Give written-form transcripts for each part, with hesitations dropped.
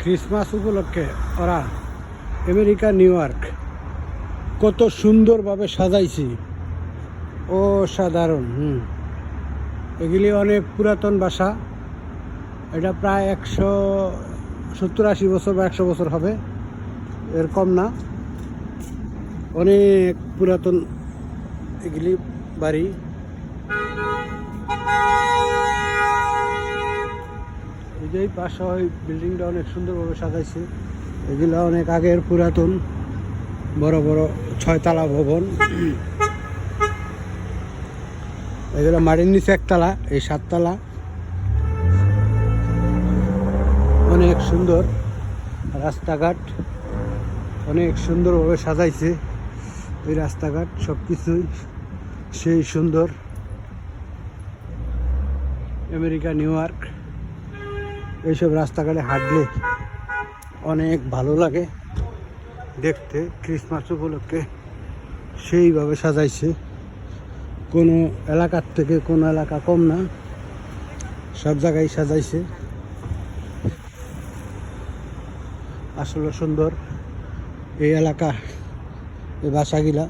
Christmas উপলক্ষে ওরা America new York কত সুন্দরভাবে সাজাইছি, অসাধারণ। এগুলি অনেক পুরাতন বাসা, এটা প্রায় 170-80 বছর বা 100 বছর হবে, এর কম না। অনেক পুরাতন এগুলি বাড়ি। এই যে পাশে ওই বিল্ডিংটা অনেক সুন্দরভাবে সাজাইছে। এগুলো অনেক আগের পুরাতন বড় বড় 6 তলা ভবন। এগুলো মাটির নিচে 1 তলা, এই 7 তলা। অনেক সুন্দর রাস্তাঘাট, অনেক সুন্দরভাবে সাজাইছে এই রাস্তাঘাট, সব কিছুই সেই সুন্দর। আমেরিকা নিউ ইয়র্ক এইসব রাস্তাঘাটে হাঁটলে অনেক ভালো লাগে দেখতে। ক্রিসমাস উপলক্ষে সেইভাবে সাজাইছে, কোনো এলাকার থেকে কোনো এলাকা কম না, সব জায়গায় সাজাইছে। আসলে সুন্দর এই এলাকা, এই বাসাগুলা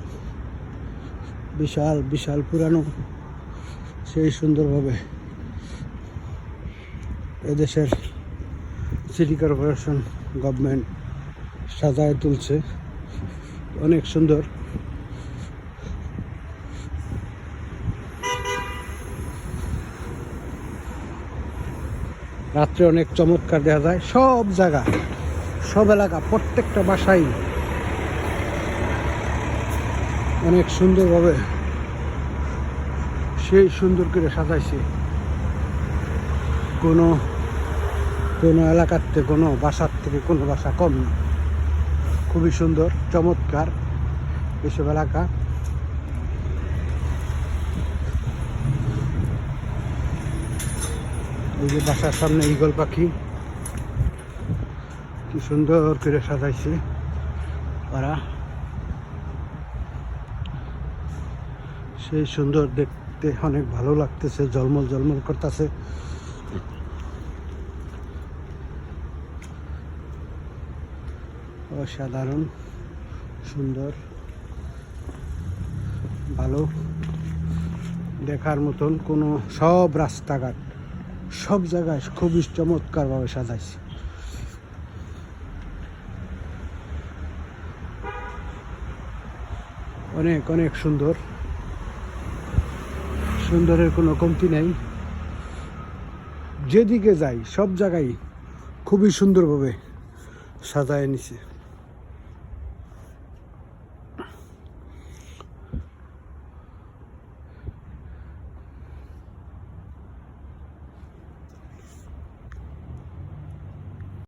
বিশাল বিশাল পুরানো, সেই সুন্দরভাবে এদেশের সিটি কর্পোরেশন গভর্নমেন্ট সাজায় তুলছে, অনেক সুন্দর। রাত্রে অনেক চমৎকার দেখা যায়। সব জায়গা, সব এলাকা, প্রত্যেকটা বাসায় অনেক সুন্দরভাবে সেই সুন্দর করে সাজাইছে। কোনো কোনো এলাকার থেকে, কোনো বাসার থেকে কোনো বাসা কম না, খুবই সুন্দর চমৎকার এসব এলাকা। এই যে বাসার সামনে ঈগল পাখি, কি সুন্দর করে সাজাইছে ওরা, সেই সুন্দর দেখতে, অনেক ভালো লাগতেছে, ঝলমল ঝলমল করতেছে। অসাধারণ সুন্দর, ভালো দেখার মতন। কোনো সব রাস্তাঘাট, সব জায়গায় খুবই চমৎকারভাবে সাজাইছে। অনেক অনেক সুন্দর, সুন্দরের কোনো কমতি নেই। যেদিকে যাই সব জায়গায় খুবই সুন্দরভাবে সাজায় নিছে।